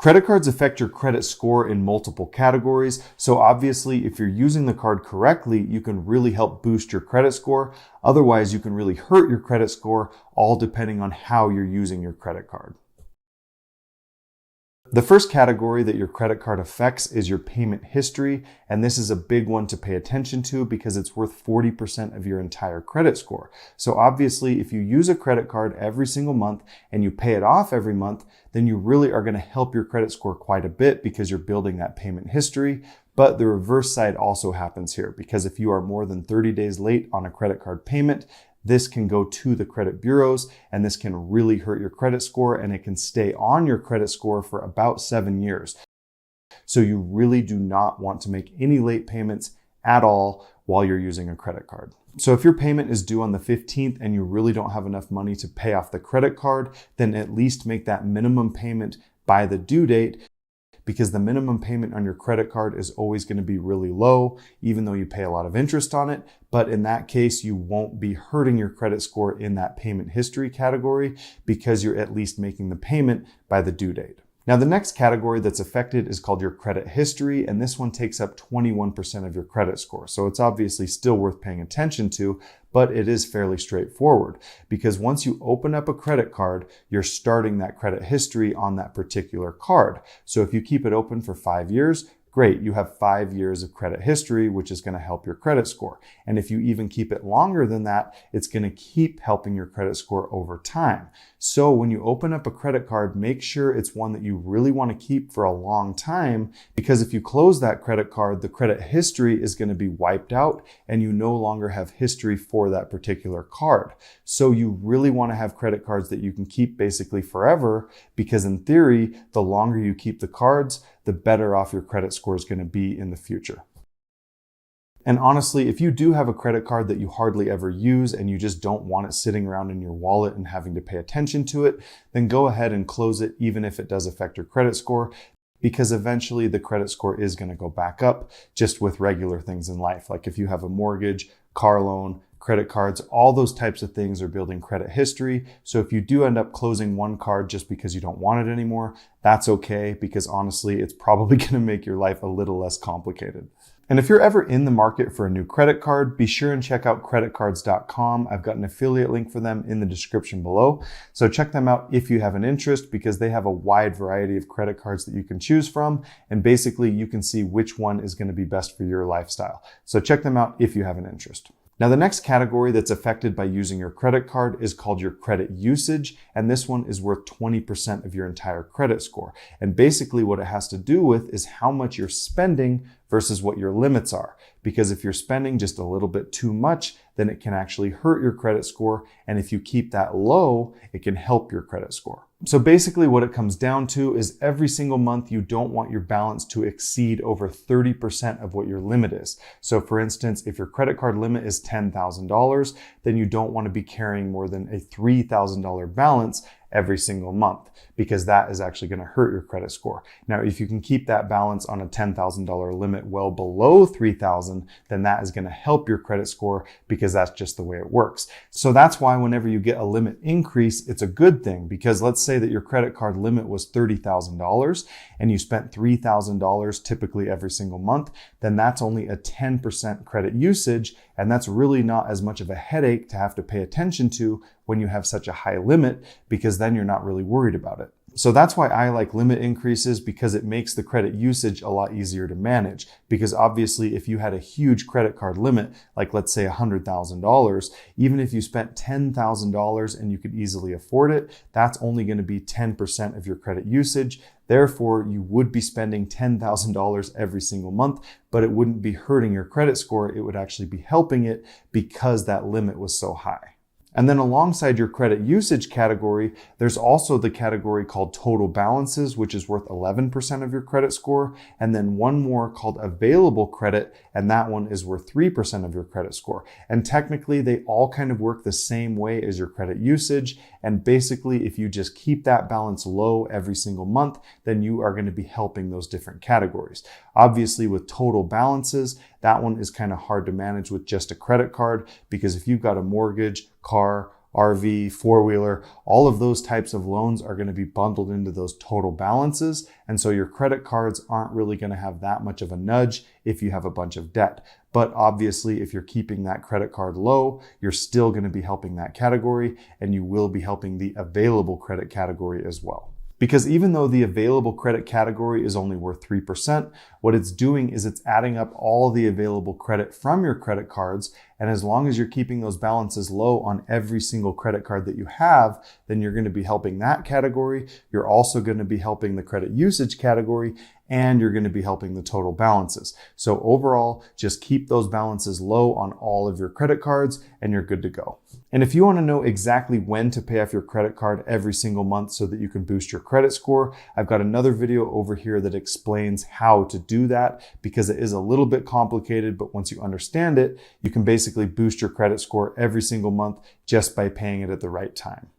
Credit cards affect your credit score in multiple categories. So obviously, if you're using the card correctly, you can really help boost your credit score. Otherwise, you can really hurt your credit score, all depending on how you're using your credit card. The first category that your credit card affects is your payment history, and this is a big one to pay attention to because it's worth 40% of your entire credit score. So obviously, if you use a credit card every single month and you pay it off every month, then you really are going to help your credit score quite a bit because you're building that payment history. But the reverse side also happens here because if you are more than 30 days late on a credit card payment, this can go to the credit bureaus and this can really hurt your credit score, and it can stay on your credit score for about 7 years. So you really do not want to make any late payments at all while you're using a credit card. So if your payment is due on the 15th and you really don't have enough money to pay off the credit card, then at least make that minimum payment by the due date, because the minimum payment on your credit card is always going to be really low, even though you pay a lot of interest on it. But in that case, you won't be hurting your credit score in that payment history category because you're at least making the payment by the due date. Now, the next category that's affected is called your credit history, and this one takes up 21% of your credit score. So it's obviously still worth paying attention to, but it is fairly straightforward because once you open up a credit card, you're starting that credit history on that particular card. So if you keep it open for 5 years, great, you have 5 years of credit history, which is going to help your credit score. And if you even keep it longer than that, it's going to keep helping your credit score over time. So when you open up a credit card, make sure it's one that you really want to keep for a long time, because if you close that credit card, the credit history is going to be wiped out and you no longer have history for that particular card. So you really want to have credit cards that you can keep basically forever, because in theory, the longer you keep the cards, the better off your credit score is going to be in the future. And honestly, if you do have a credit card that you hardly ever use and you just don't want it sitting around in your wallet and having to pay attention to it, then go ahead and close it, even if it does affect your credit score, because eventually the credit score is going to go back up just with regular things in life. Like if you have a mortgage, car loan, credit cards, all those types of things are building credit history. So if you do end up closing one card just because you don't want it anymore, that's okay, because honestly, it's probably going to make your life a little less complicated. And if you're ever in the market for a new credit card, be sure and check out creditcards.com. I've got an affiliate link for them in the description below. So check them out if you have an interest, because they have a wide variety of credit cards that you can choose from. And basically you can see which one is going to be best for your lifestyle. So check them out if you have an interest. Now, the next category that's affected by using your credit card is called your credit usage, and this one is worth 20% of your entire credit score. And basically what it has to do with is how much you're spending versus what your limits are. Because if you're spending just a little bit too much, then it can actually hurt your credit score. And if you keep that low, it can help your credit score. So basically what it comes down to is every single month, you don't want your balance to exceed over 30% of what your limit is. So for instance, if your credit card limit is $10,000, then you don't want to be carrying more than a $3,000 balance every single month, because that is actually going to hurt your credit score. Now, if you can keep that balance on a $10,000 limit well below $3,000, then that is going to help your credit score, because that's just the way it works. So that's why whenever you get a limit increase, it's a good thing, because let's say that your credit card limit was $30,000 and you spent $3,000 typically every single month, then that's only a 10% credit usage. And that's really not as much of a headache to have to pay attention to when you have such a high limit, because then you're not really worried about it. So that's why I like limit increases, because it makes the credit usage a lot easier to manage. Because obviously, if you had a huge credit card limit, like let's say $100,000, even if you spent $10,000 and you could easily afford it, that's only going to be 10% of your credit usage. Therefore, you would be spending $10,000 every single month, but it wouldn't be hurting your credit score. It would actually be helping it, because that limit was so high. And then alongside your credit usage category, there's also the category called total balances, which is worth 11% of your credit score. And then one more called available credit, and that one is worth 3% of your credit score. And technically, they all kind of work the same way as your credit usage. And basically, if you just keep that balance low every single month, then you are going to be helping those different categories. Obviously, with total balances, that one is kind of hard to manage with just a credit card, because if you've got a mortgage, car, RV, four-wheeler, all of those types of loans are going to be bundled into those total balances. And so your credit cards aren't really going to have that much of a nudge if you have a bunch of debt. But obviously, if you're keeping that credit card low, you're still going to be helping that category, and you will be helping the available credit category as well. Because even though the available credit category is only worth 3%, what it's doing is it's adding up all the available credit from your credit cards. And as long as you're keeping those balances low on every single credit card that you have, then you're going to be helping that category. You're also going to be helping the credit usage category, and you're going to be helping the total balances. So overall, just keep those balances low on all of your credit cards and you're good to go. And if you want to know exactly when to pay off your credit card every single month so that you can boost your credit score, I've got another video over here that explains how to do that, because it is a little bit complicated, but once you understand it, you can basically boost your credit score every single month just by paying it at the right time.